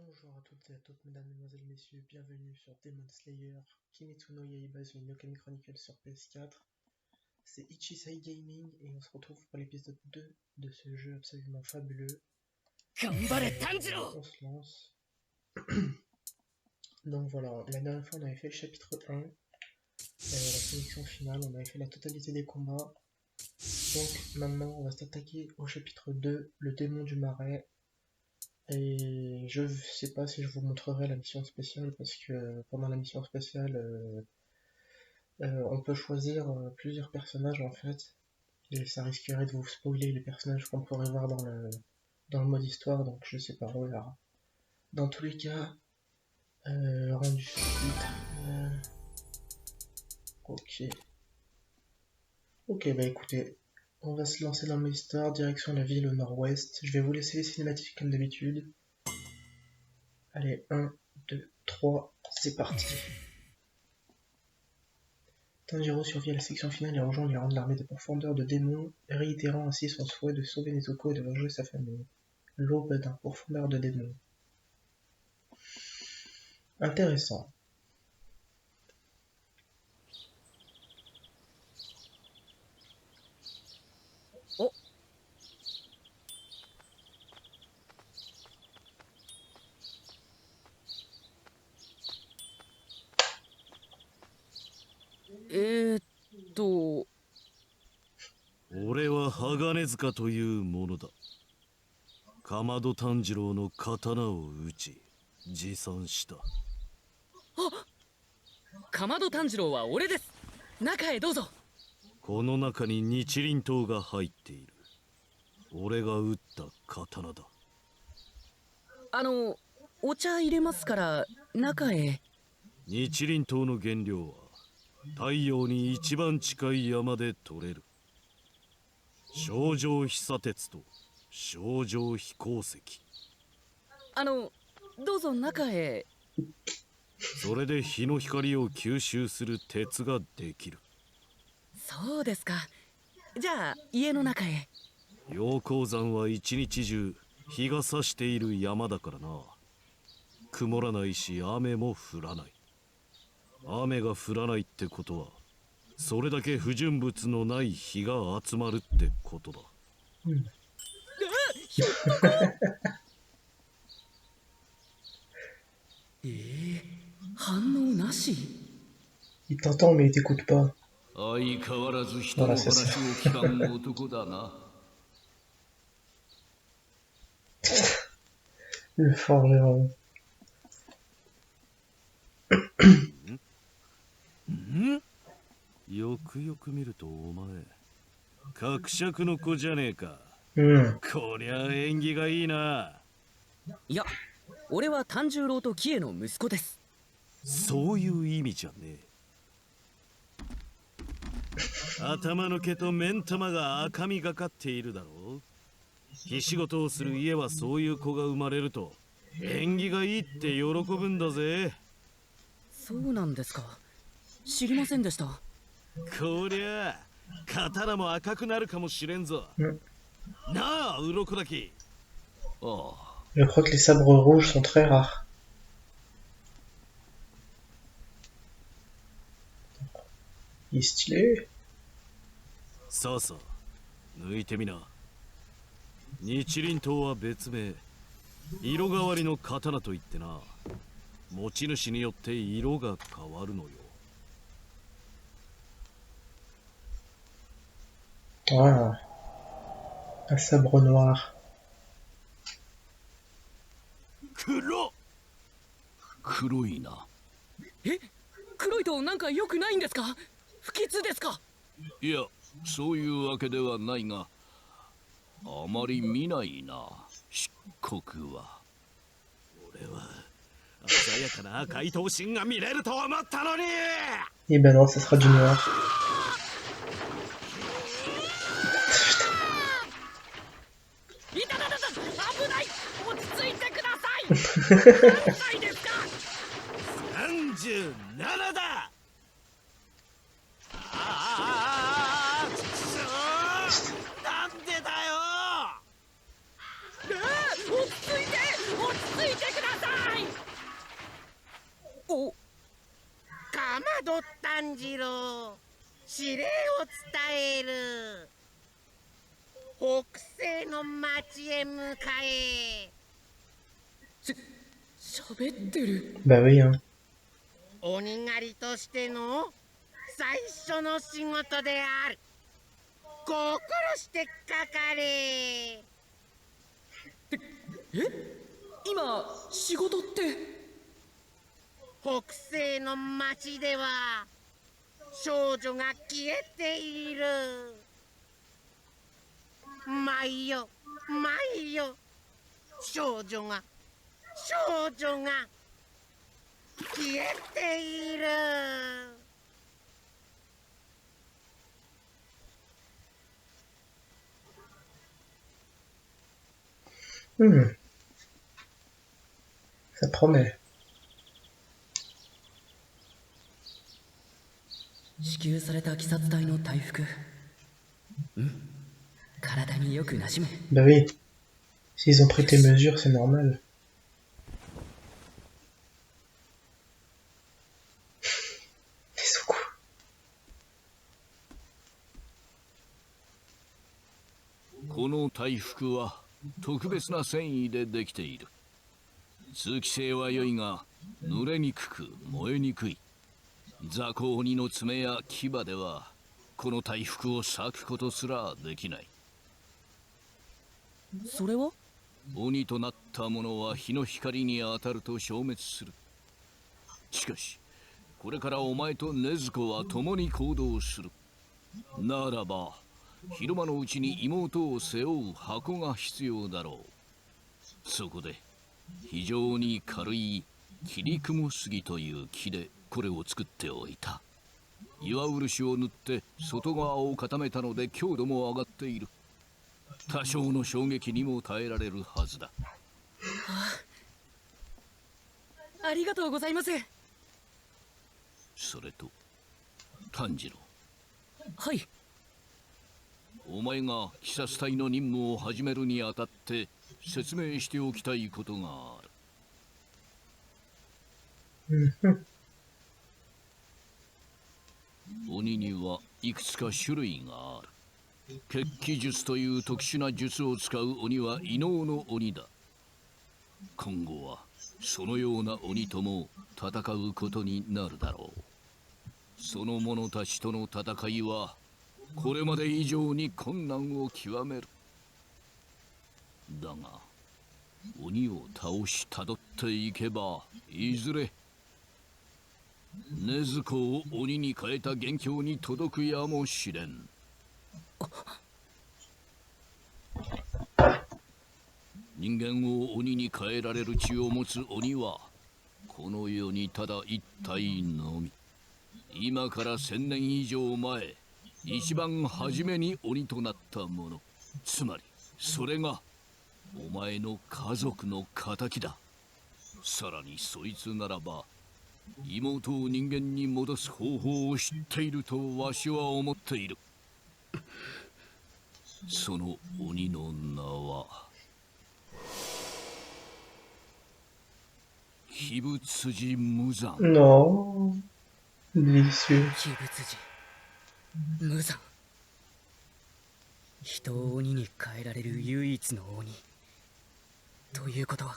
Bonjour à toutes et à toutes, mesdames, mesdemoiselles, messieurs, bienvenue sur Demon Slayer Kimetsu no Yaiba The Inoken Chronicle sur PS4. C'est Ichisai Gaming et on se retrouve pour l'épisode 2 de ce jeu absolument fabuleux. On se lance. Donc voilà, la dernière fois on avait fait le chapitre 1, la sélection finale, on avait fait la totalité des combats. Donc maintenant on va s'attaquer au chapitre 2, le démon du marais. Et je sais pas si je vous montrerai la mission spéciale parce que pendant la mission spéciale, on peut choisir plusieurs personnages en fait, et ça risquerait de vous spoiler les personnages qu'on pourrait voir dans le mode histoire, donc je sais pas, on verra. Dans tous les cas, rendu chapitre. Ok. Ok, bah écoutez, on va se lancer dans l'histoire, direction la ville au nord-ouest. Je vais vous laisser les cinématiques comme d'habitude. Allez, 1, 2, 3, c'est parti. Tanjiro survit à la section finale et rejoint les rangs de l'armée des pourfendeurs de démons, réitérant ainsi son souhait de sauver Nezuko et de venger sa famille. L'aube d'un pourfendeur de démons. Intéressant. Oh. Euh 俺は鋼塚というものだ。かまど炭治郎の刀を撃ち持参した。かまど炭治郎は俺です。中へどうぞ。この中に日輪刀が入っている。俺が撃った刀だ。お茶入れますから中へ。日輪刀の原料は太陽に一番近い山で取れる。正常飛砂鉄と正常飛鉱石。どうぞ中へ。それで日の光を吸収する鉄ができる。そうですか。じゃあ家の中へ。陽光山は一日中日が差している山だからな。曇らないし雨も降らない。雨が降らないってことはそれだけ不純物のない日が集まるってことだ。ひょっとこ反応なし。 Il t'entend mais il t'écoute pas. 相変わらず人の話を聞かん男だな。Le forgeron. よくよく見るとお前伯爵の子じゃねえか。こりゃ縁起がいいな。いや、俺は炭十郎とキエの息子です。そういう意味じゃねえ。頭の毛と目ん玉が赤みがかっているだろう。火仕事をする家はそういう子が生まれると縁起がいいって喜ぶんだぜ。そうなんですか。知りませんでした。こりゃ刀も赤くなるかもしれんぞ。なあ、鱗だき。Je crois que les sabres rouges sont très rares. Il est stylé. さあさあ、抜いてみな。日輪刀は別名、色変わりの刀といってな、持ち主によって色が変わるのよ。Ah, un sabre noir. 黒いな。黒いとなんか良くないんですか。不吉ですか。いや、そういうわけではないが、あまり見ないな、漆黒は。俺は鮮やかな赤い刀身が見れると思ったのに。Eh ben non, ça sera du noir. いたたたた、危ない。落ち着いてください。何歳ですか。37だ。なんでだよ。落ち着いてください。炭治郎、指令を伝える。北西の町へ向かえ。喋ってる。 Bah oui, hein. 鬼狩りとしての最初の仕事である。心してかかれ。今仕事って。北西の町では少女が消えている。舞よ舞よ、少女が消えている。Ça promet. 支給された鬼殺隊の大服。体によく馴染む。 Bah oui. S'ils ont pris tes mesures, c'est normal. Ils sont quoi? この大服は特別な繊維でできている。通気性は良いが濡れにくく燃えにくい。雑魚鬼の爪や牙ではこの大服を裂くことすらできない。それは鬼となった者は日の光に当たると消滅する。しかしこれからお前と禰豆子は共に行動する。ならば昼間のうちに妹を背負う箱が必要だろう。そこで非常に軽い切り雲杉という木でこれを作っておいた。岩漆を塗って外側を固めたので強度も上がっている。多少の衝撃にも耐えられるはずだ。ありがとうございます。それと炭治郎、はい。お前が鬼殺隊の任務を始めるにあたって説明しておきたいことがある。鬼にはいくつか種類がある。血気術という特殊な術を使う鬼は異能の鬼だ。今後はそのような鬼とも戦うことになるだろう。その者たちとの戦いはこれまで以上に困難を極める。だが鬼を倒したどっていけばいずれ禰豆子を鬼に変えた元凶に届くやもしれん。人間を鬼に変えられる血を持つ鬼はこの世にただ一体のみ。今から1000年以上前、一番初めに鬼となったもの、つまりそれがお前の家族の仇だ。さらにそいつならば妹を人間に戻す方法を知っているとわしは思っている。その鬼の名は鬼仏寺無惨。Non. Délicieux. 鬼仏寺無惨。人を鬼に変えられる唯一の鬼ということは、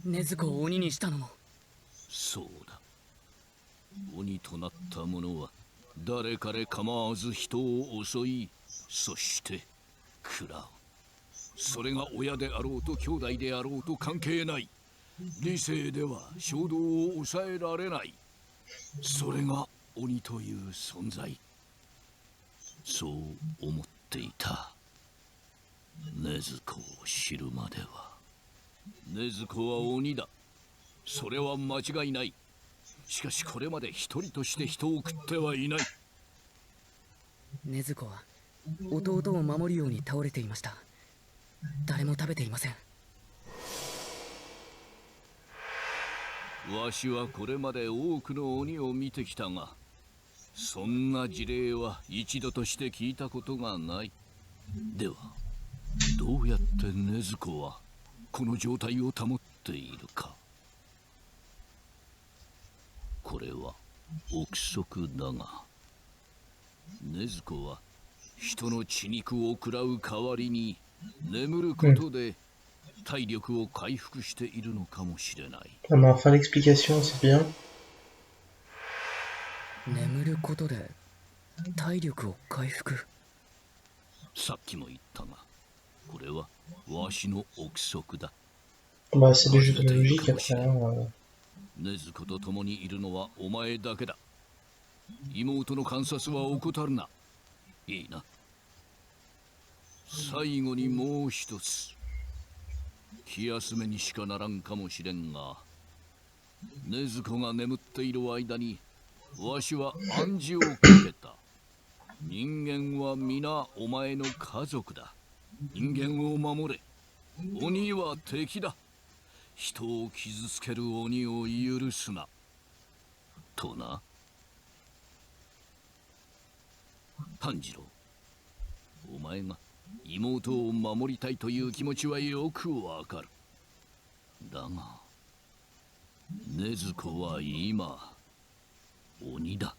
禰豆子を鬼にしたのも。そうだ。鬼となった者は誰彼構わず人を襲い、そして食らう。それが親であろうと兄弟であろうと関係ない。理性では衝動を抑えられない。それが鬼という存在。そう思っていた。禰豆子を知るまでは。禰豆子は鬼だ。それは間違いない。しかしこれまで一人として人を食ってはいない。禰豆子は弟を守るように倒れていました。誰も食べていません。わしはこれまで多くの鬼を見てきたが、そんな事例は一度として聞いたことがない。ではどうやって禰豆子はこの状態を保っているか。これは憶測だが、禰豆子は人の血肉を食らう代わりに眠ることで体力を回復しているのかもしれない。Ah, mais enfin, l'explication, c'est bien. 眠ることで体力を回復。さっきも言ったが、これはわしの憶測だ。Bah, c'est des jeux de logique après. Hein. 禰豆子と共にいるのはお前だけだ。妹の観察は怠るな。いいな。最後にもう一つ。気休めにしかならんかもしれんが、禰豆子が眠っている間にわしは暗示をかけた。人間は皆お前の家族だ。人間を守れ。鬼は敵だ。人を傷つける鬼を許すな。とな。炭治郎、お前が妹を守りたいという気持ちはよくわかる。だが、禰豆子は今、鬼だ。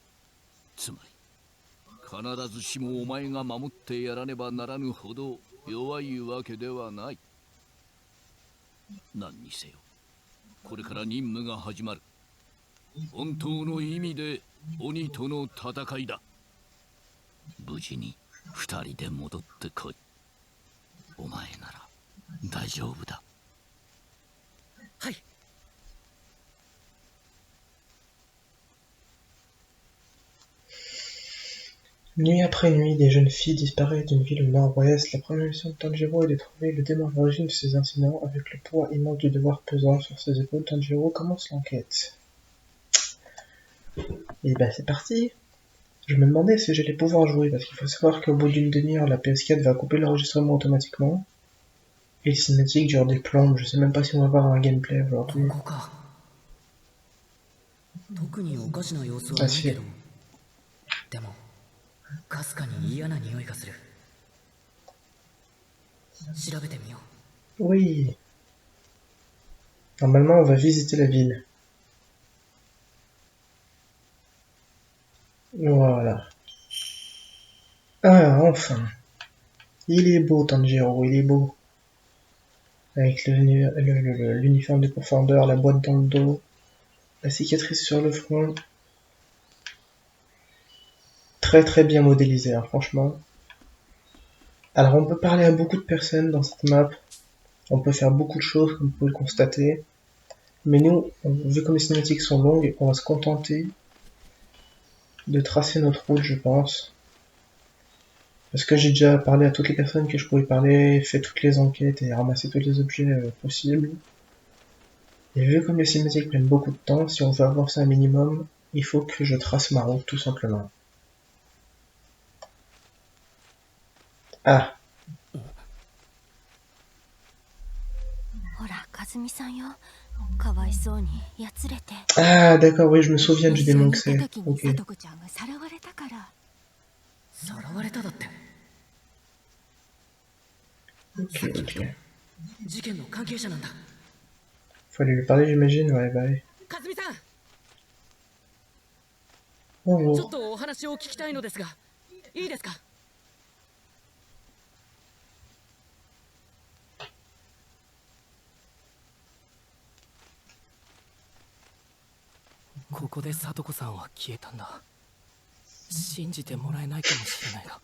つまり、必ずしもお前が守ってやらねばならぬほど弱いわけではない。何にせよ、これから任務が始まる。本当の意味で鬼との戦いだ。無事に二人で戻ってこい。お前なら大丈夫だ。はい。Nuit après nuit, des jeunes filles disparaissent d'une ville au nord-ouest. La première mission de Tanjiro est de trouver le démon à l'origine de ces incidents. Avec le poids immense du devoir pesant sur ses épaules, Tanjiro commence l'enquête. Et ben c'est parti. Je me demandais si j'allais pouvoir jouer, parce qu'il faut savoir qu'au bout d'une demi-heure, la PS4 va couper l'enregistrement automatiquement. Et les cinématiques durent des plombes, je sais même pas si on va avoir un gameplay aujourd'hui. Ah si. かすかに嫌な匂いがする。調べてみよう。Oui. Normalement, on va visiter la ville. Voilà. Ah, enfin. Il est beau, Tanjiro, il est beau. Avec l'uniforme de pourfendeur, la boîte dans le dos, la cicatrice sur le front. Très très bien modélisé, hein, franchement. Alors on peut parler à beaucoup de personnes dans cette map. On peut faire beaucoup de choses, comme vous pouvez le constater. Mais nous, vu comme les cinématiques sont longues, on va se contenter de tracer notre route, je pense. Parce que j'ai déjà parlé à toutes les personnes que je pouvais parler, fait toutes les enquêtes et ramassé tous les objets possibles. Et vu comme les cinématiques prennent beaucoup de temps, si on veut avancer un minimum, il faut que je trace ma route tout simplement. Ah. Ah d'accord, oui, je me souviens du démon que c'est. Ok. Ok. Faut aller lui parler, j'imagine. Ouais, bah oui. Bonjour. ここで聡子さんは消えたんだ。信じてもらえないかもしれないが。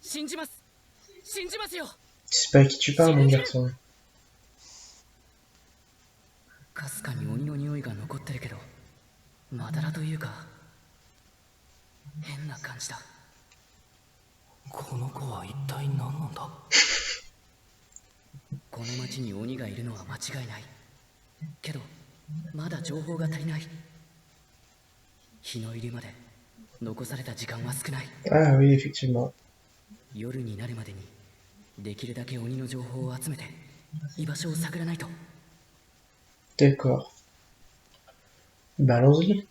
信じます。信じますよ。C'est pas à qui tu parles, mon garçon. かすかに鬼の匂いが残ってるけど、まだらというか変な感じだ。この子は一体何なんだ。この町に鬼がいるのは間違いない。けどまだ情報が足りない。日の入りまで残された時間は少ない。Ah oui, effectivement. 夜になるまでにできるだけ鬼の情報を集めて居場所を探らないと。D'accord. Bah allons-y.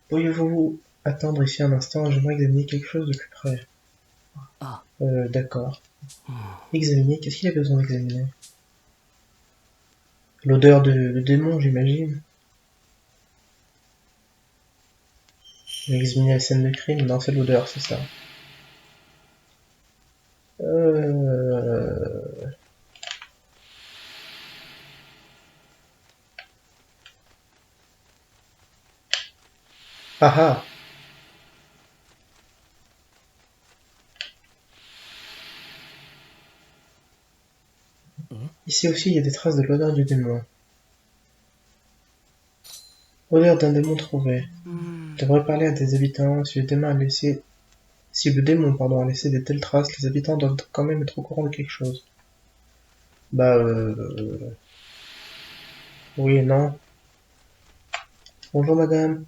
Pourriez-vous attendre ici un instant? J'aimerais examiner quelque chose de plus près. Ah. D'accord. Examiner, qu'est-ce qu'il a besoin d'examiner? L'odeur de démon, j'imagine. Examiner la scène de crime. Non, c'est l'odeur, c'est ça. Ah ah. Ici aussi, il y a des traces de l'odeur du démon. Odeur d'un démon trouvé. Tu devrais parler à des habitants. Si le démon a laissé de telles traces, les habitants doivent quand même être au courant de quelque chose. Bah, oui et non. Bonjour madame.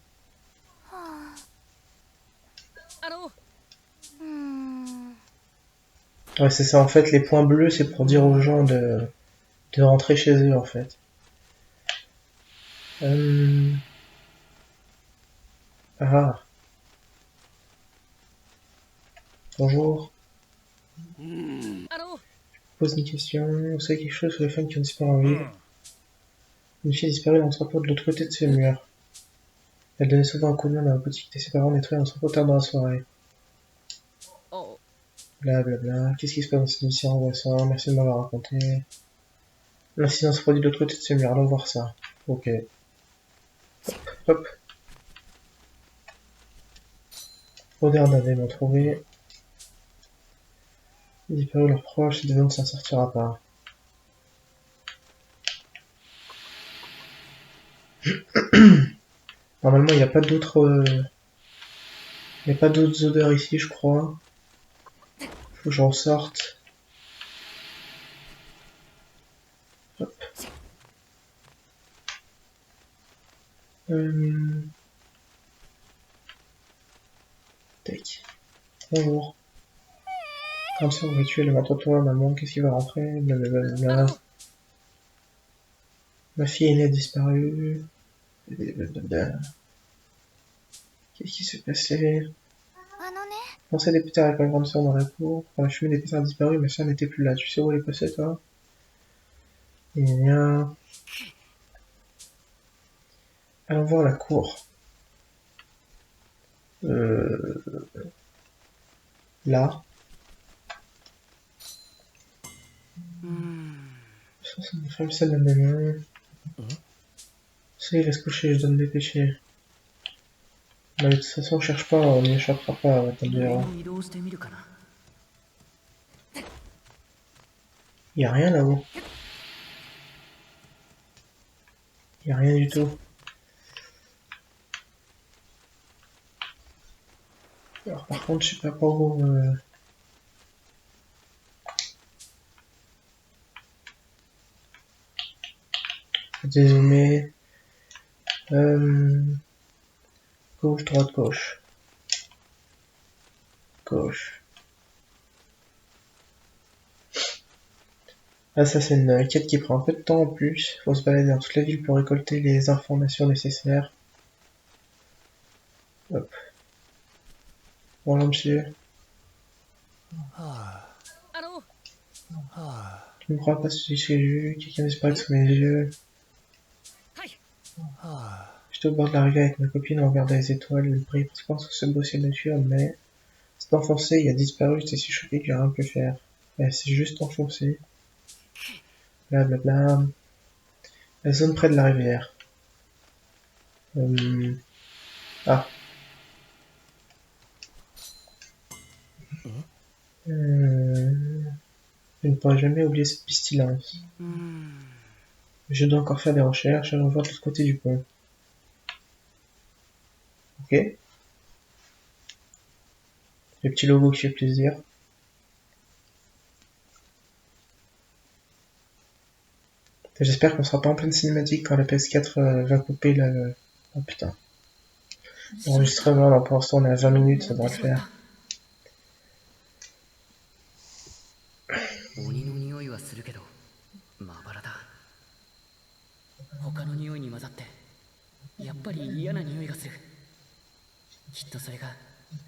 Ouais, c'est ça, en fait, les points bleus, c'est pour dire aux gens de rentrer chez eux, en fait. Ah, bonjour. Je pose une question. Vous savez quelque chose sur les femmes qui ont disparu en ville? Une fille a disparu dans l'entrepôt de l'autre côté de ce mur. Elle donnait souvent un coup de main dans la boutique et ses parents nettoyaient l'entrepôt tard dans la soirée. Bla bla bla. Qu'est-ce qui se passe dans cette émission angoissante? Merci de m'avoir raconté. L'incident se produit de l'autre côté de ce mur. Allons voir ça. Ok. Hop. Odeur d'un démon trouvé. Disparu leurs proches, ce démon ne s'en sortira pas. Normalement, il n'y a pas d'autres... Il n'y a pas d'autres odeurs ici, je crois. Faut que j'en sorte. Hop. Tac. Bonjour. Comme ça, on va tuer le toi, maman, qu'est-ce qui va rentrer? Blablabla. Ma fille aînée a disparu. Blablabla. Qu'est-ce qui s'est passé? Pensez des pétards avec ma grande soeur dans la cour. Quand la fumée des pétards a disparu, ma soeur n'était plus là. Tu sais où elle est passée, toi? Bien. Allons voir la cour. Là. Ça, c'est une femme seule à la main. Ça, il va se coucher, je dois me dépêcher. Mais de toute façon, on cherche pas, on n'y échappera pas, on va te dire. Y a rien là-haut. Y a rien du tout. Alors par contre, je sais pas par où... Dézoomer. Gauche, droite, gauche. Gauche. Ah, ça c'est une quête qui prend un peu de temps en plus. Faut se balader dans toute la ville pour récolter les informations nécessaires. Hop. Bonjour monsieur. Tu ne crois pas ce que j'ai vu? Quelqu'un disparaît sous mes yeux. J'étais au bord de la rivière avec ma copine en regardant les étoiles. Le brille pratiquement sur ce beau ciel nocturne, mais c'est enfoncé, il a disparu, j'étais si choqué que j'ai rien pu faire. C'est juste enfoncé. Blablabla. La zone près de la rivière. Ah. Je ne pourrai jamais oublier cette pestilence. Je dois encore faire des recherches et revoir de l'autre côté du pont. Ok. Le petit logo qui fait plaisir. J'espère qu'on sera pas en pleine cinématique quand la PS4 va couper la... Oh putain. L'enregistrement, là pour l'instant on est à 20 minutes, ça devrait le faire. 鬼の匂いはするけどまばらだ。他の匂いに混ざってやっぱり嫌な匂いがする。きっとそれが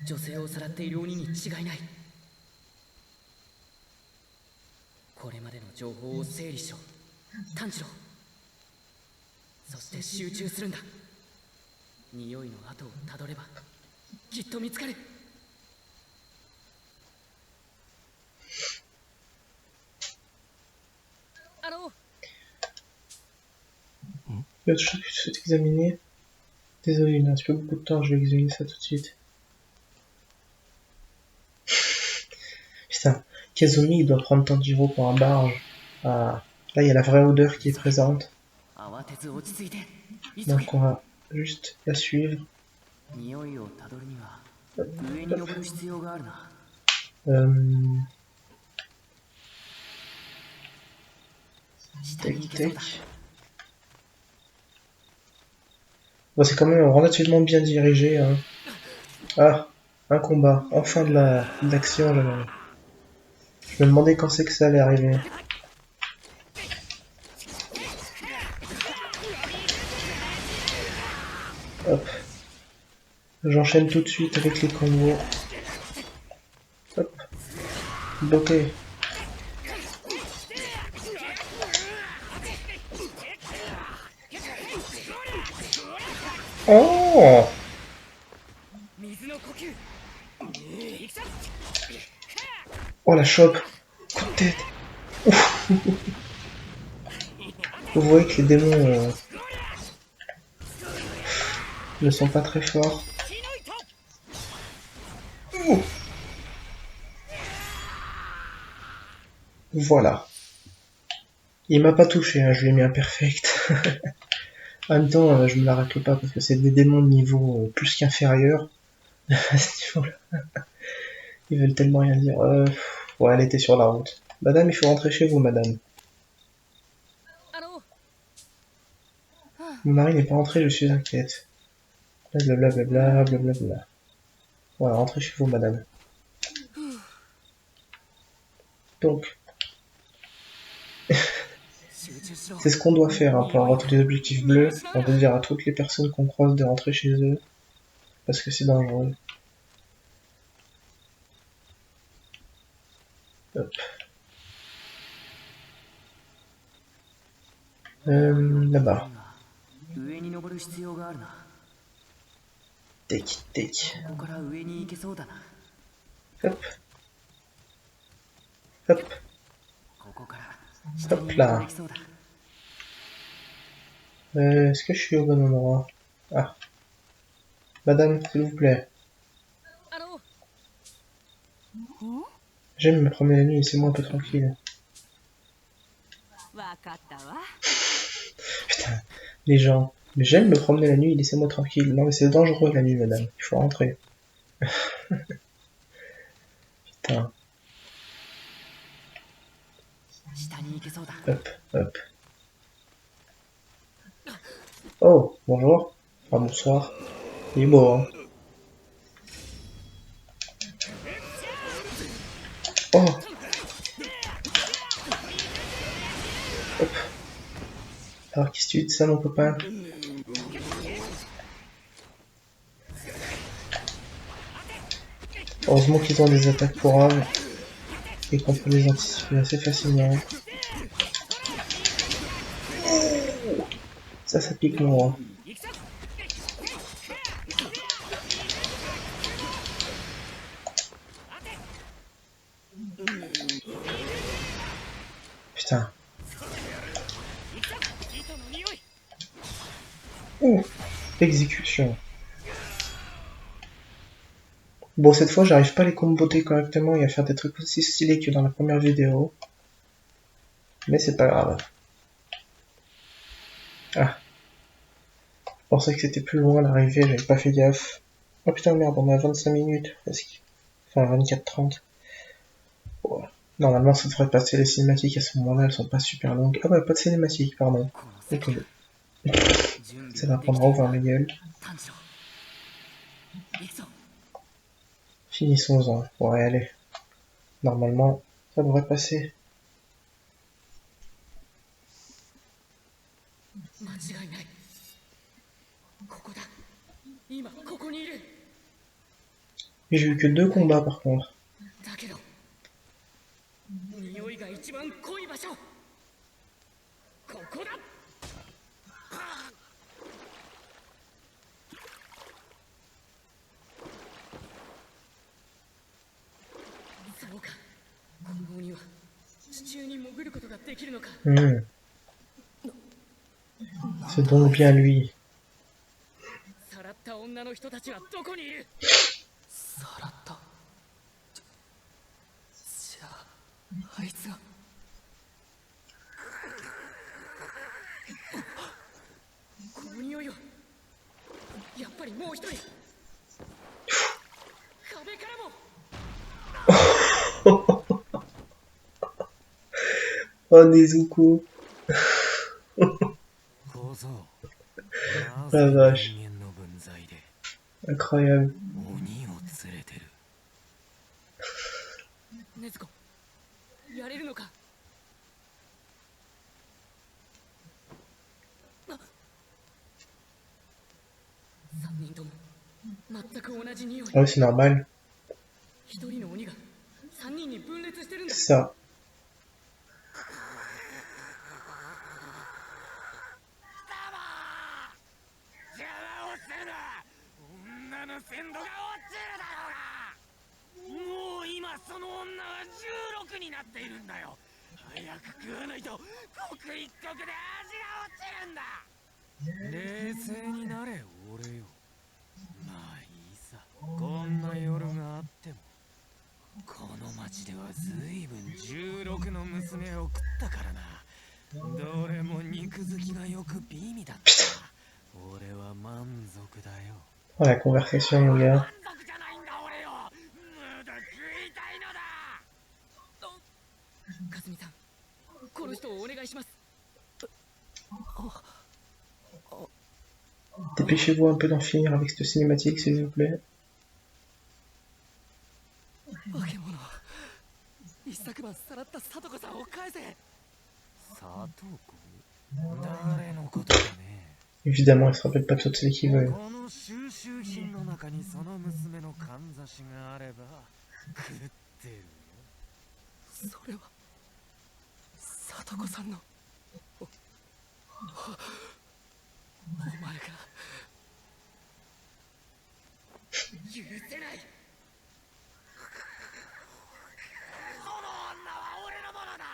女性をさらっている鬼に違いない。これまでの情報を整理しろ。炭治郎、そして集中するんだ。匂いの跡をたどればきっと見つかる。L'autre chose que je souhaite examiner. Désolé, il ne reste pas beaucoup de temps, je vais examiner ça tout de suite. Putain, Kazumi il doit prendre Tanjiro pour un barge. Ah, là il y a la vraie odeur qui est présente. Donc on va juste la suivre. Tac, tac. Bon, c'est quand même relativement bien dirigé. Hein. Ah, un combat. Enfin de l'action. Je me demandais quand c'est que ça allait arriver. Hop. J'enchaîne tout de suite avec les combos. Hop. Bloqué. Oh! Oh la chope! Coup de tête! Ouf. Vous voyez que les démons ne sont pas très forts. Voilà. Il m'a pas touché, hein, je lui ai mis un perfect. En même temps, je me l'arrête pas parce que c'est des démons de niveau plus qu'inférieur. À ce niveau-là. Ils veulent tellement rien dire. Ouais, elle était sur la route. Madame, il faut rentrer chez vous, madame. Mon mari n'est pas rentré, je suis inquiète. Blablabla, blablabla. Voilà, rentrez chez vous, madame. Donc, c'est ce qu'on doit faire hein, pour avoir tous les objectifs bleus. On doit dire à toutes les personnes qu'on croise de rentrer chez eux. Parce que c'est dangereux. Hop. Là-bas. Tek, tek. Hop. Hop. Hop là. Est-ce que je suis au bon endroit? Ah. Madame, s'il vous plaît. J'aime me promener la nuit, laissez-moi un peu tranquille. Putain, les gens. Mais j'aime me promener la nuit, laissez-moi tranquille. Non mais c'est dangereux la nuit, madame. Il faut rentrer. Putain. Hop, hop. Oh, bonjour. Enfin, bonsoir. Il est beau, hein. Oh. Hop. Alors, qu'est-ce que tu dis de ça, mon copain? Heureusement qu'ils ont des attaques pourables et qu'on peut les anticiper assez facilement. Ça pique moi. Putain. Ouh, exécution. Bon, cette fois, j'arrive pas à les comboter correctement et à faire des trucs aussi stylés que dans la première vidéo. Mais c'est pas grave. Ah. Je pensais que c'était plus loin l'arrivée, j'avais pas fait gaffe. Oh putain, merde, on a 25 minutes presque. Enfin, 24-30. Voilà. Normalement, ça devrait passer les cinématiques à ce moment-là, elles sont pas super longues. Ah ouais, pas de cinématiques, pardon. Ok. Ça va prendre over ma gueule. Finissons-en. Ouais, allez. Normalement, ça devrait passer. Et j'ai eu que 2 combats par contre. ることができるのか。 C'est donc bien lui. さらった女の人たちはどこにいる。さらった。じゃああいつが。この匂いはやっぱりもう一人。壁からも。 Oh Nezuko. La vache. Incroyable. ネズコ、やれるのか。3人とも全く同じ匂い。 Oh, c'est normal. 一人の鬼が3人に分裂してるんだ。 C'est ça. 鮮度が落ちるだろうが。もう今その女は16になっているんだよ。早く食わないと刻一刻で味が落ちるんだ。冷静になれ俺よ。まあいいさ、こんな夜があっても。この町ではずいぶん16の娘を食ったからな。どれも肉好きがよく美味だった。俺は満足だよ。 Oh, la conversation, mon gars. かすみさん、この人をお願いします。 Dépêchez-vous un peu d'en finir avec cette cinématique, s'il vous plaît. 化け物、一昨晩さらったさとこさんを返せ。さとこ？誰のことかね。 Évidemment, il se rappelle pas de toutes celles qui veulent. この収集品の中にその娘のかんざしがあれば食ってるよ。それはさとこさんの。お前が許せない。その女は俺のものだ。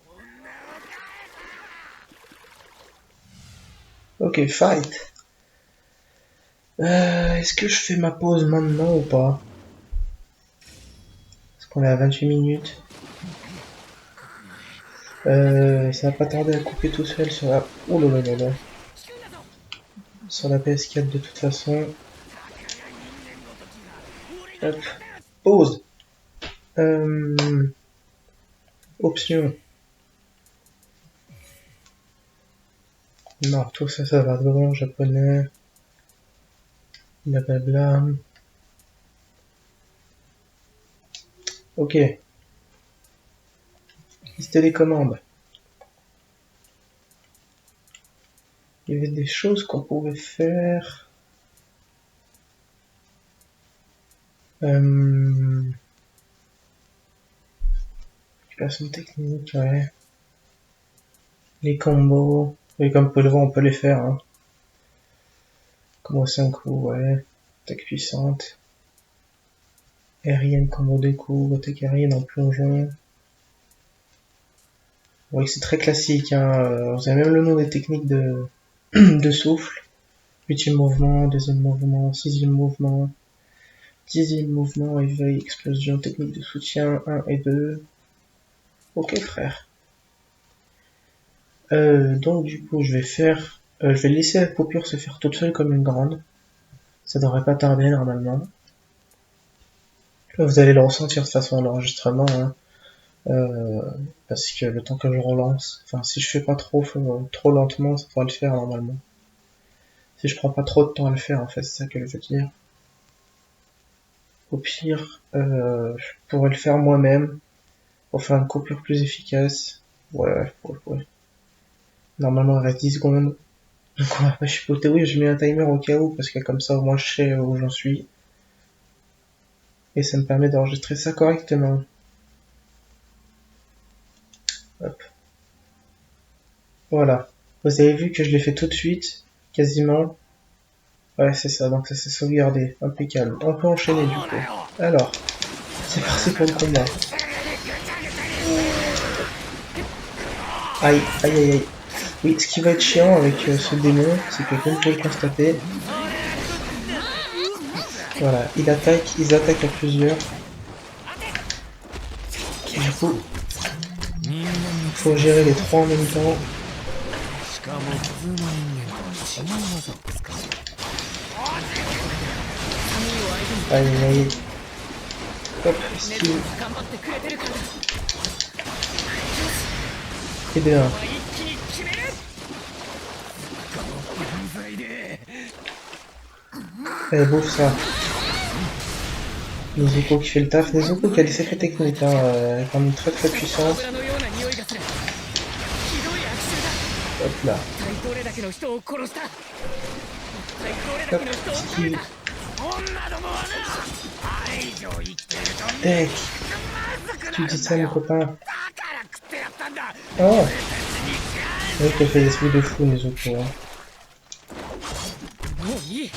女を返せ。 Ok, fight. Est-ce que je fais ma pause maintenant ou pas? Parce qu'on est à 28 minutes. Ça va pas tarder à couper tout seul sur la... Oh là là là là. Sur la PS4 de toute façon. Hop. Pause. Option. Non, tout ça, ça va devant, japonais. Blablabla. Ok. Liste les commandes. Il y avait des choses qu'on pouvait faire. Occupation technique, ouais. Les combos. Et comme vous pouvez le voir, on peut les faire. Hein. Combo 5 coups, ouais. Attaque puissante. Aérienne, combo 2 coups. Attaque aérienne en plongeon. Vous voyez que c'est très classique. Hein. Vous avez même le nom des techniques de, de souffle. 8e mouvement, 2e mouvement, 6e mouvement. 10e mouvement, éveil, explosion, technique de soutien 1 et 2. Ok frère. Donc du coup je vais faire, je vais laisser la coupure se faire toute seule comme une grande. Ça devrait pas tarder normalement. Vous allez le ressentir de toute façon à l'enregistrement, hein. Parce que le temps que je relance, enfin si je fais pas trop lentement, ça devrait le faire normalement. Si je prends pas trop de temps à le faire en fait, c'est ça que je veux dire. Au pire, je pourrais le faire moi-même pour faire une coupure plus efficace. Ouais. Normalement il reste 10 secondes. Donc on va pas chipoter. Oui, je mets un timer au cas où, parce que comme ça au moins je sais où j'en suis. Et ça me permet d'enregistrer ça correctement. Hop. Voilà. Vous avez vu que je l'ai fait tout de suite, quasiment. Ouais, c'est ça, donc ça s'est sauvegardé. Impeccable. On peut enchaîner du coup. Alors, c'est parti pour le combat. Aïe, aïe, aïe, aïe. Oui, ce qui va être chiant avec ce démon, c'est que comme vous pouvez le constater, voilà, ils attaquent à plusieurs. Du coup, il faut gérer les trois en même temps. しかも普通の人間とは違う技を使う Aïe, aïe, aïe. Hop, esquive. 頑張ってくれてるから Et bien. 一気に決めるこの犯罪で Allez, bouffe ça. Nezuko qui fait le taf. Nezuko qui a des sacrées techniques, hein, quand même très très puissante. 油のような匂いがするひどい悪臭だ Hop là. 大どれだけの人を殺した一体どれ Hop, だけの人を食べ esquive. た 女どもはなあれ以上生きていると Tac. まずくな Tu る dis ん ça, だ mon よ copain. だから食ってやったんだ Oh! C'est vrai qu'elle fait des trucs de fou, Nezuko. Hein. もういい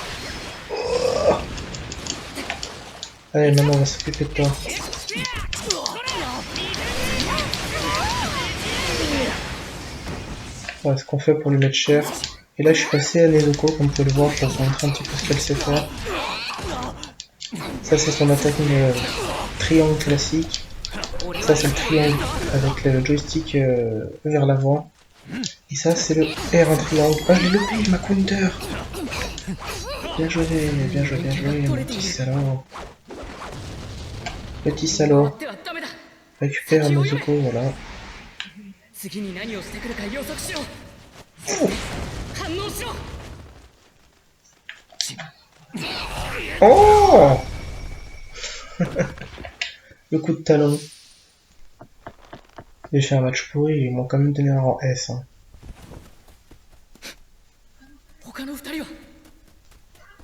Allez, maintenant on va s'occuper de toi. Voilà ce qu'on fait pour lui mettre cher. Et là je suis passé à Nezuko, comme vous pouvez le voir, pour vous montrer un petit peu ce qu'elle sait faire. Ça c'est son attaque triangle classique. Ça c'est le triangle avec le joystick vers l'avant. Et ça c'est le R1 triangle. Ah je l'ai loupé, ma counter. Bien joué, bien joué, bien joué, mon petit salaud. Petit salaud. ではダメだ Récupère Nezuko, voilà. 次に何をしてくるか予測しろ反応しろ Oh Le coup de talon. J'ai fait un match pourri, ils m'ont quand même donné un rang S. Hein. 他の二人は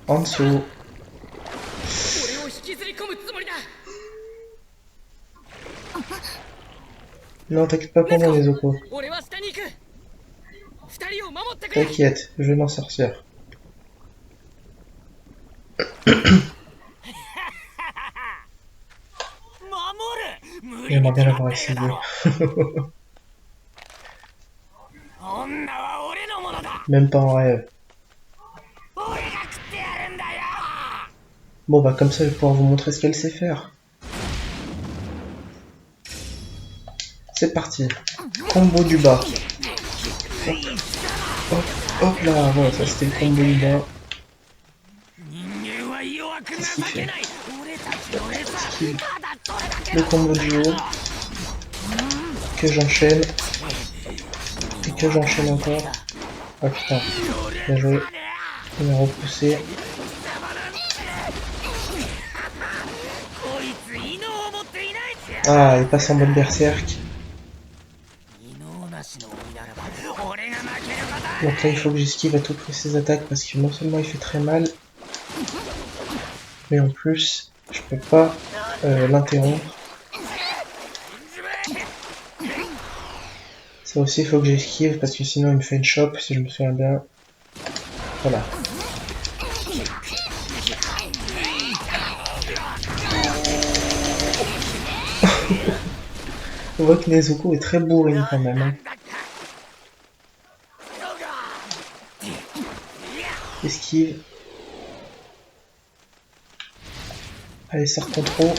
En dessous. 俺を引きずり込むつもりだ Non, t'inquiète pas pour moi, Nezuko. 俺は下に行く二人を守ってくれ T'inquiète, je vais m'en sortir. J'aimerais bien l'avoir essayé. 女は俺のものだ Même pas en rêve. 俺が食ってやるんだよ Bon, bah comme ça, je vais pouvoir vous montrer ce qu'elle sait faire. C'est parti. Combo du bas. Hop, hop là, voilà, ça c'était le combo du bas. 人間は弱く情けない俺たちの餌 Esquive. ただそれだけ Le combo du haut. Que j'enchaîne. Et que j'enchaîne encore. Ah putain, bien joué. Il m'a repoussé. こいつ異能を持っていないじゃん Ah, il passe en mode berserk. 異能なしの鬼ならば俺が負けることは Donc là, il faut que j'esquive à tout prix ses attaques parce que non seulement il fait très mal, mais en plus, je peux pas l'interrompre. Ça aussi, il faut que j'esquive parce que sinon il me fait une chope si je me souviens bien. Voilà. On voit que Nezuko est très bourrine quand même. Hein. Esquive. Allez, sort ton trop.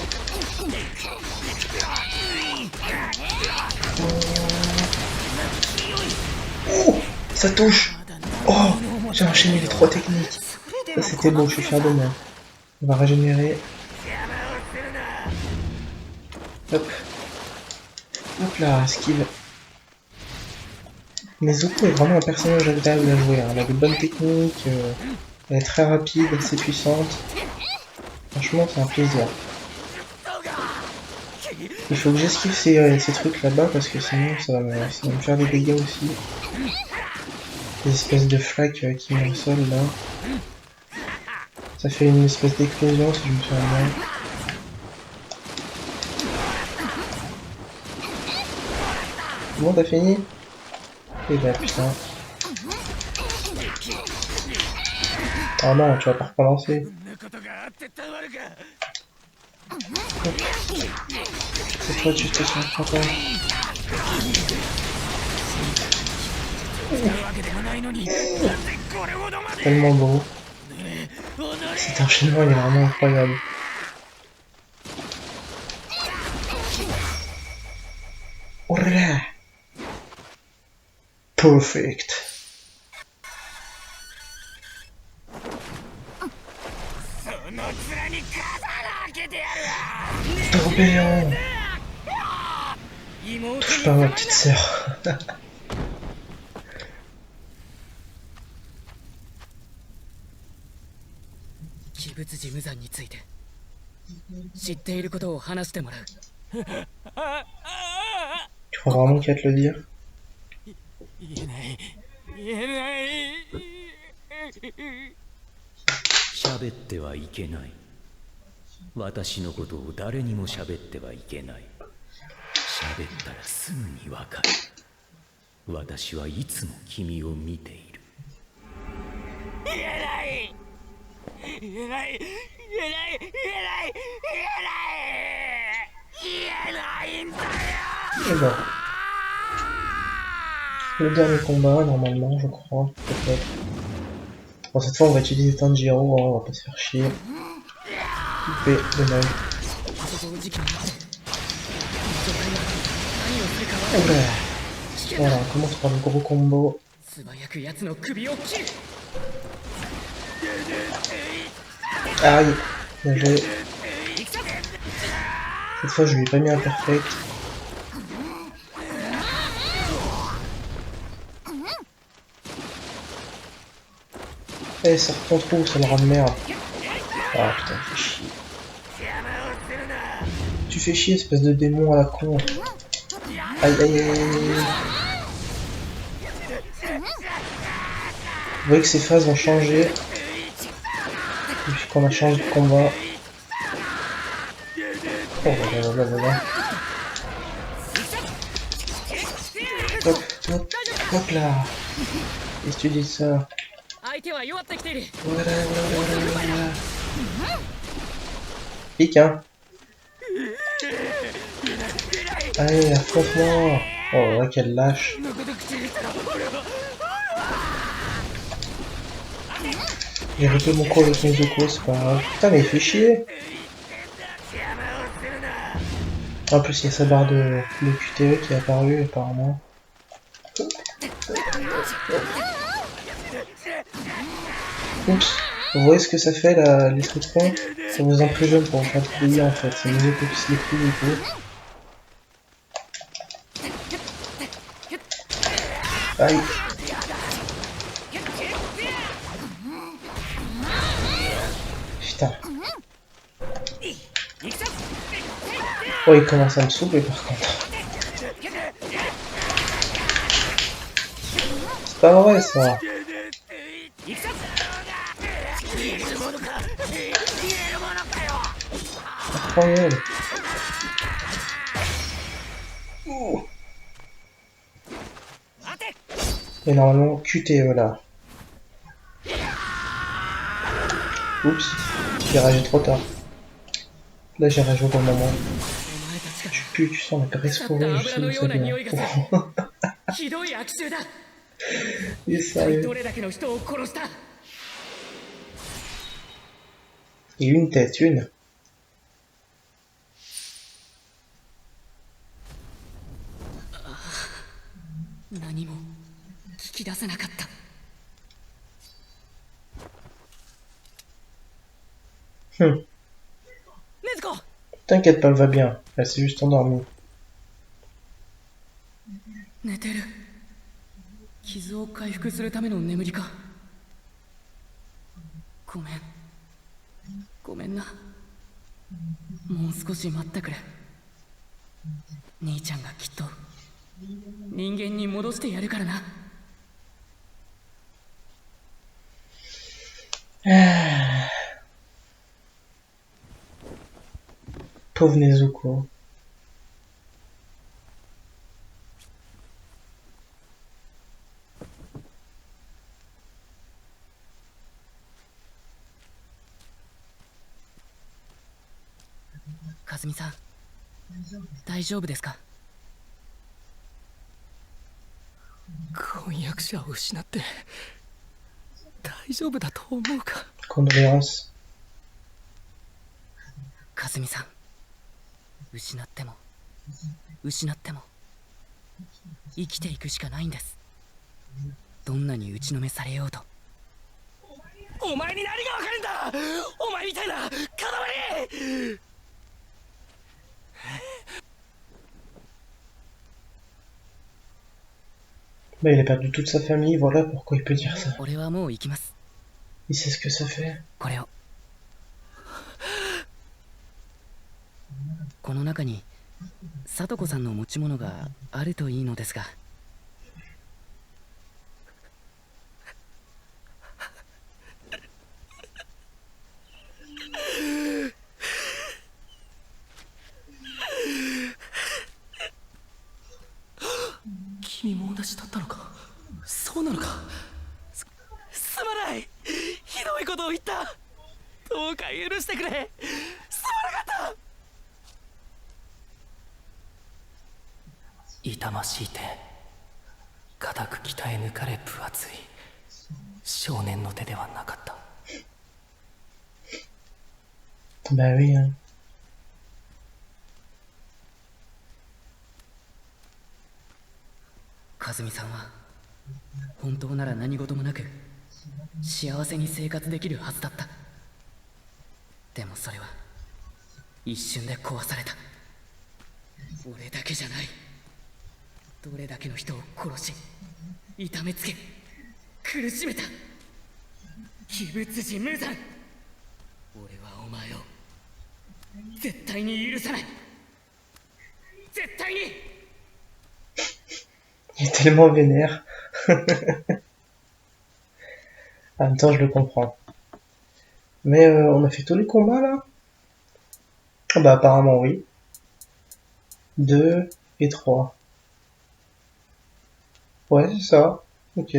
Oh, ça touche. Oh, j'ai enchaîné les trois techniques. Ça c'était beau, je suis fier de moi. On va régénérer. Hop. Hop là, esquive. Nezuko est vraiment un personnage agréable à jouer. Hein. Elle a de bonnes techniques, elle est très rapide, assez puissante. Franchement, c'est un plaisir. Il faut que j'esquive ces trucs là-bas parce que sinon ça va me faire des dégâts aussi. Des espèces de flaques qui mettent au sol là. Ça fait une espèce d'explosion si je me souviens bien. Bon, t'as fini? Eh ben putain. Oh non, tu vas pas relancer. そんなことがあってたまるか Cette fois, tu te sens content. Tellement beau. Cet enchaînement il est vraiment incroyable. Oh là là. Perfect. Tourbillon. Touche pas ma petite sœur. 鬼物寺無惨について知っていることを話してもらう。 Tu crois vraiment qu'il va te le dire? 喋ってはいけない。私のことを誰にも喋ってはいけない。喋ったらすぐにわかる。私はいつも君を見ている。言えないんだよ。 Et bon. Le dernier combat, normalement, je crois, peut-être. Bon, cette fois, on va utiliser Tanjiro, hein, on va pas se faire chier. Coupé, dommage. Voilà, on commence par le gros combo. Aïe, bien joué. Cette fois, je lui ai pas mis un perfect. Eh, ça reprend trop, ça le rend de merde. Ah putain, fais chier. Tu fais chier, espèce de démon à la con. Aïe aïe aïe aïe. Vous voyez que ces phases vont changer. Depuis qu'on a changé de combat. Oh là là là là là. Hop, hop, hop là. Qu'est-ce que tu dis ça? Voilà, voilà. Pique, hein. Allez, affrontement. Oh ouais, quelle lâche. J'ai ripé mon coup avec Nezuko, c'est pas grave. Putain, mais il fait chier. En plus, il y a sa barre de QTE qui est apparue, apparemment. Oups. Vous voyez ce que ça fait, là, les trucs ronds? Ça vous emprisonne pour vous faire bouillir, en fait. C'est Nezuko qui se les couille et tout. Aïe. Putain. Oh, il commence à me saouler par contre. C'est pas vrai ça. Incroyable. Et normalement, QTE là. Oups, j'ai réagi trop tard. Là j'ai réagi au bon moment. Tu pues, tu sens la graisse fourrée, je sais où ça vient. Il est sérieux. Et une tête, une. T'inquiète pas, elle va bien. Elle s'est juste endormie. 寝てる。傷を回復するための眠りか。ごめん。ごめんな。もう少し待ってくれ。兄ちゃんがきっと人間に戻してやるからな。Pauvre Nezuko. Kazumi-san, 大丈夫ですか？婚約者を失って大丈夫だと思うか。 Condoléances. 和美さん、失っても失っても生きていくしかないんです。どんなに打ちのめされようと。お前に何がわかるんだ、お前みたいな塊。Bah, il a perdu toute sa famille, voilà pourquoi il peut dire ça. 俺はもう行きます。 Il sait ce que ça fait. これを。この中に聡子さんの持ち物があるといいのですが。君も同じだったのか。そうなのか。すまない、ひどいことを言った。どうか許してくれ。すまなかった。痛ましい手、固く鍛え抜かれ分厚い少年の手ではなかった。 Bah oui, hein. 和美さんは本当なら何事もなく幸せに生活できるはずだった。でもそれは一瞬で壊された。俺だけじゃない。どれだけの人を殺し痛めつけ苦しめた鬼物人無惨。俺はお前を絶対に許さない。絶対に。 Il est tellement vénère. En même temps, je le comprends. Mais on a fait tous les combats là? Ah bah apparemment oui. 2 et 3. Ouais, c'est ça. Ok.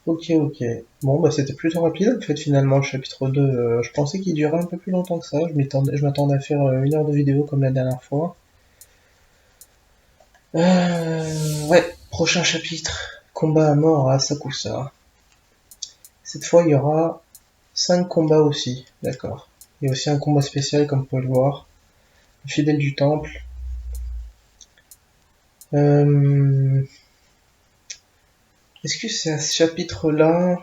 Ok, ok. Bon, bah c'était plutôt rapide en fait finalement le chapitre 2. Je pensais qu'il durait un peu plus longtemps que ça. Je m'attendais à faire 1 heure de vidéo comme la dernière fois. Ouais, prochain chapitre. Combat à mort à Asakusa. Cette fois, il y aura 5 combats aussi. D'accord. Il y a aussi un combat spécial, comme vous pouvez le voir. Le fidèle du temple. Est-ce que c'est à ce chapitre-là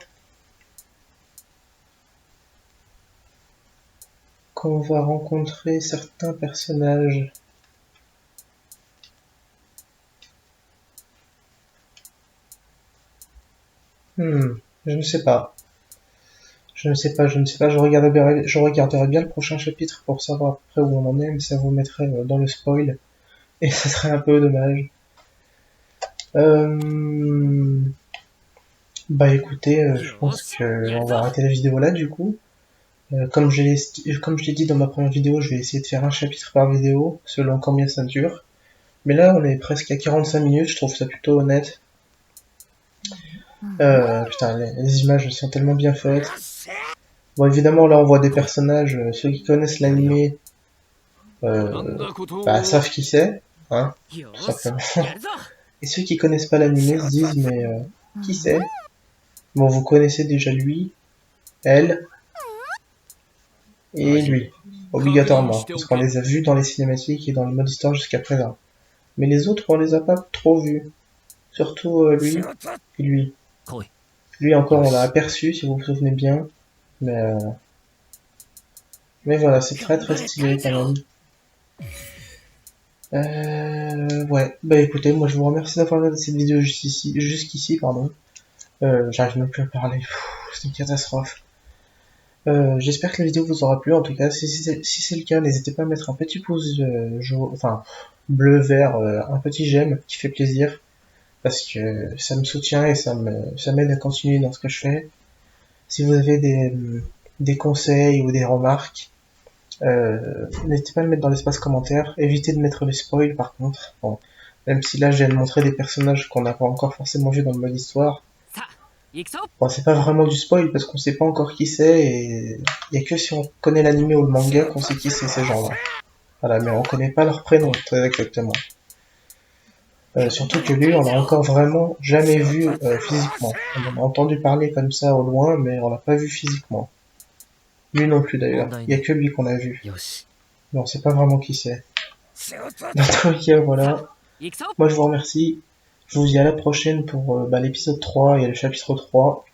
qu'on va rencontrer certains personnages? Je ne sais pas. Je regarderai bien le prochain chapitre pour savoir à peu près où on en est, mais ça vous mettrait dans le spoil. Et ça serait un peu dommage. Bah écoutez, je pense qu'on va arrêter la vidéo là du coup. Comme je l'ai dit dans ma première vidéo, je vais essayer de faire un chapitre par vidéo, selon combien ça dure. Mais là, on est presque à 45 minutes, je trouve ça plutôt honnête. Putain, les images sont tellement bien faites. Bon, évidemment, là, on voit des personnages, ceux qui connaissent l'animé, bah, savent qui c'est, hein, tout simplement. Et ceux qui connaissent pas l'animé se disent, mais qui c'est? Bon, vous connaissez déjà lui, elle, et lui, obligatoirement, parce qu'on les a vus dans les cinématiques et dans le mode histoire jusqu'à présent. Mais les autres, on les a pas trop vus. Surtout lui et lui. Lui encore, on l'a aperçu, si vous vous souvenez bien. Mais voilà, c'est très très stylé quand même. Ouais, bah écoutez, moi je vous remercie d'avoir regardé cette vidéo jusqu'ici, pardon. J'arrive même plus à parler, c'est une catastrophe. J'espère que la vidéo vous aura plu, en tout cas, si c'est le cas, n'hésitez pas à mettre un petit pouce bleu, vert, un petit j'aime qui fait plaisir, parce que ça me soutient et ça m'aide à continuer dans ce que je fais. Si vous avez des conseils ou des remarques, n'hésitez pas à le mettre dans l'espace commentaire. Évitez de mettre les spoils par contre. Bon, même si là je viens de montrer des personnages qu'on n'a pas encore forcément vus dans le mode histoire. Bon, c'est pas vraiment du spoil parce qu'on sait pas encore qui c'est et il y a que si on connaît l'anime ou le manga qu'on sait qui c'est ces gens-là. Voilà, mais on connaît pas leur prénom très exactement. Surtout que lui, on l'a encore vraiment jamais vu physiquement. On en a entendu parler comme ça au loin, mais on l'a pas vu physiquement. Lui non plus d'ailleurs. Il y a que lui qu'on a vu. よし Mais on sait pas vraiment qui c'est. 仕事 Dans tous les cas, voilà. 行くぞ Moi je vous remercie. Je vous dis à la prochaine pour l'épisode 3 et le chapitre 3.